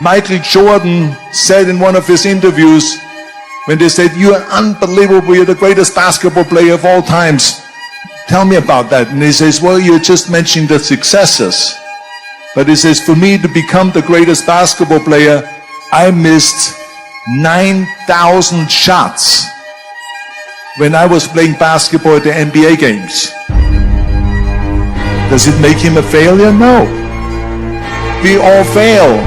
Michael Jordan said in one of his interviews, when they said, "You are unbelievable, you're the greatest basketball player of all times. Tell me about that." And he says, "Well, you're just mentioning the successes." But he says, "For me to become the greatest basketball player, I missed 9,000 shots when I was playing basketball at the NBA games." Does it make him a failure? No. We all fail.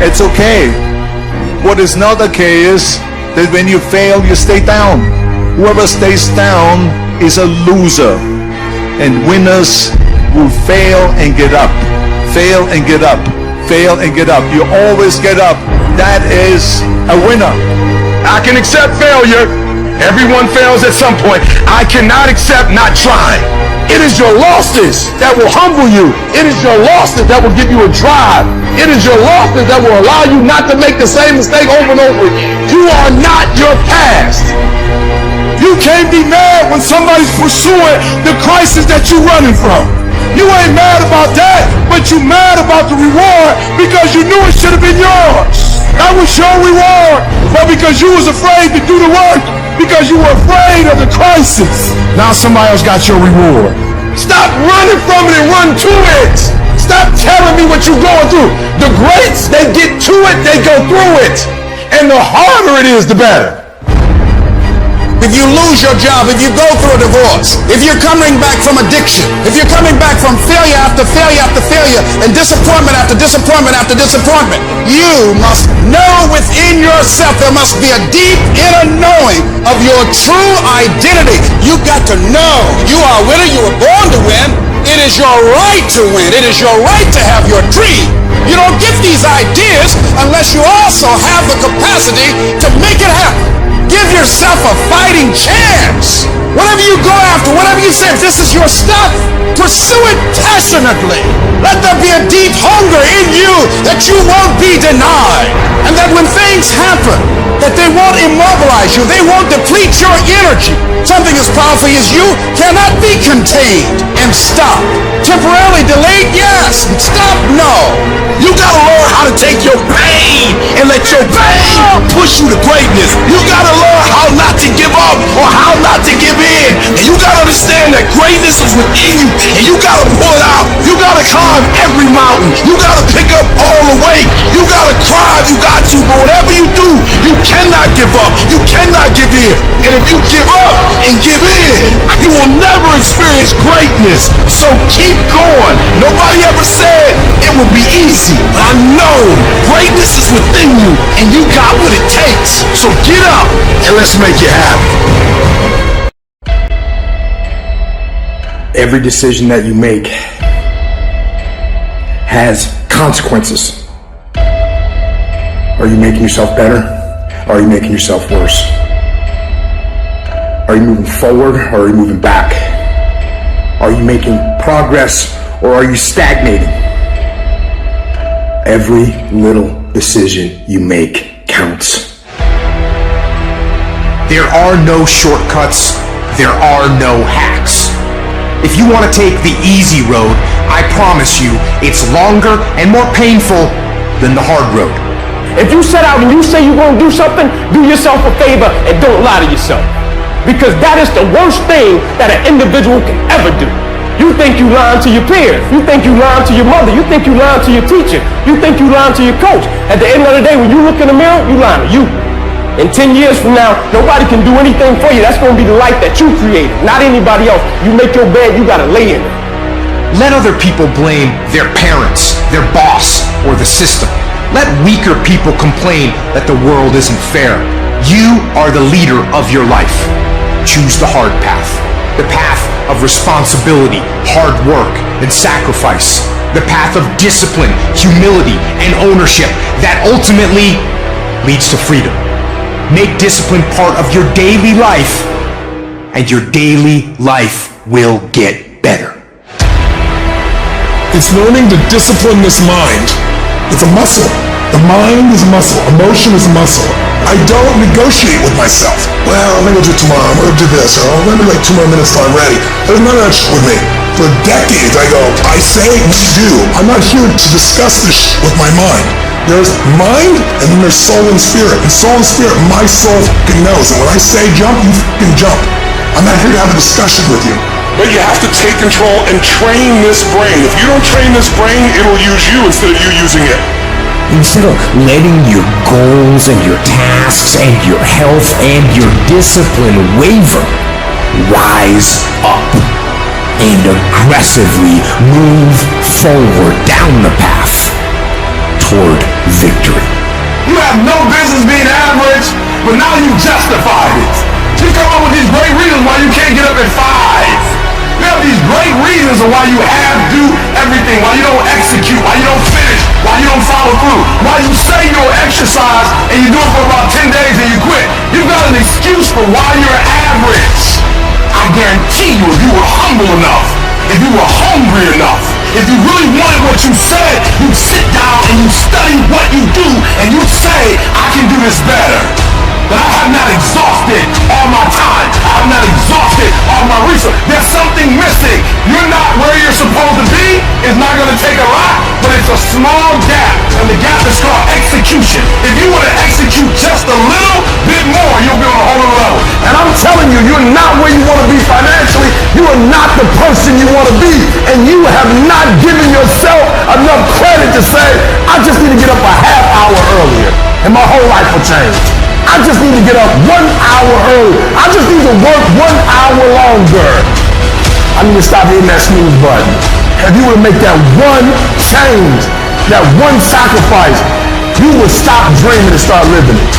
It's okay. What is not okay is that when you fail, you stay down. Whoever stays down is a loser. And winners will fail and get up. Fail and get up. Fail and get up. You always get up. That is a winner. I can accept failure. Everyone fails at some point. I cannot accept not trying. It is your losses that will humble you. It is your losses that will give you a drive. It is your losses that will allow you not to make the same mistake over and over again. You are not your past. You can't be mad when somebody's pursuing the crisis that you're running from. You ain't mad about that, but you're mad about the reward because you knew it should have been yours. That was your reward, but because you was afraid to do the work, because you were afraid of the crisis, now somebody else got your reward. Stop running from it and run to it. Stop telling me what you're going through. The greats, they get to it, they go through it. And the harder it is, the better. If you lose your job, if you go through a divorce, if you're coming back from addiction, if you're coming back from failure after failure after failure, and disappointment after disappointment after disappointment, you must know within yourself, there must be a deep inner knowing of your true identity. You got to know you are a winner, you were born to win. It is your right to win. It is your right to have your dream. You don't get these ideas unless you also have the capacity to make it happen. Give yourself a fighting chance. Whatever you go after, whatever you say, if this is your stuff, pursue it passionately. Let there be a deep hunger in you that you won't be denied. And that when things happen, that they won't immobilize you, they won't deplete your energy. Something as powerful as you cannot be contained and stopped. Temporarily delayed, yes, but stop, no. You gotta learn how to take your pain and let your pain push you to greatness. You gotta learn how not to give up or how not to give in. And you gotta understand that greatness is within you and you gotta pull it out. You gotta climb every mountain. You gotta pick up all the weight. You gotta cry if you got to, but whatever you do, you cannot give up. You cannot give in. And if you give up and give in, you will never experience greatness. So keep going. Nobody ever said it would be easy. I know greatness is within you and you got what it takes. So get up and let's make it happen. Every decision that you make has consequences. Are you making yourself better? Or are you making yourself worse? Are you moving forward or are you moving back? Are you making progress or are you stagnating? Every little decision you make counts. There are no shortcuts. There are no hacks. If you want to take the easy road, I promise you it's longer and more painful than the hard road. If you set out and you say you're going to do something, do yourself a favor and don't lie to yourself. Because that is the worst thing that an individual can ever do. You think you lying to your peers. You think you lying to your mother. You think you lying to your teacher. You think you lying to your coach. At the end of the day, when you look in the mirror, you lying to you. In 10 years from now, nobody can do anything for you. That's going to be the life that you created, not anybody else. You make your bed, you got to lay in it. Let other people blame their parents, their boss, or the system. Let weaker people complain that the world isn't fair. You are the leader of your life. Choose the hard path. The path of responsibility, hard work, and sacrifice. The path of discipline, humility, and ownership that ultimately leads to freedom. Make discipline part of your daily life, and your daily life will get better. It's learning to discipline this mind. It's a muscle. The mind is a muscle. Emotion is a muscle. I don't negotiate with myself. Well, I'm gonna do it tomorrow. I'm gonna do this. Or I'm gonna be like 2 more minutes till I'm ready. There's none of that shit with me. For decades, I go, I say, we do. I'm not here to discuss this shit with my mind. There's mind, and then there's soul and spirit. And soul and spirit, my soul fucking knows. And when I say jump, you fucking jump. I'm not here to have a discussion with you. But you have to take control and train this brain. If you don't train this brain, it'll use you instead of you using it. Instead of letting your goals and your tasks and your health and your discipline waver, rise up and aggressively move forward down the path toward victory. You have no business being average, but now you justified it. You come up with these great reasons why you can't get up at 5. You have these great reasons of why you do everything, why you don't execute, why you don't finish, why you don't follow through, why you say you'll exercise and you do it for about 10 days and you quit. You've got an excuse for why you're average. I guarantee you, if you were humble enough, if you were hungry enough, if you really wanted what you said, you'd sit down and you'd study what you do and you'd say, I can do this better. But I have not exhausted all my time. I have not exhausted all my resources. There's something missing. You're not where you're supposed to be. It's not going to take a lot, but it's a small gap. And the gap is called execution. If you want to execute just a little bit more, you'll be on a whole other level. And I'm telling you, you're not where you want to be financially. You are not the person you want to be. And you have not given yourself enough credit to say, I just need to get up a half hour earlier and my whole life will change. I just need to get up 1 hour early. I just need to work 1 hour longer. I need to stop hitting that snooze button. If you were to make that one change, that one sacrifice, you will stop dreaming and start living it.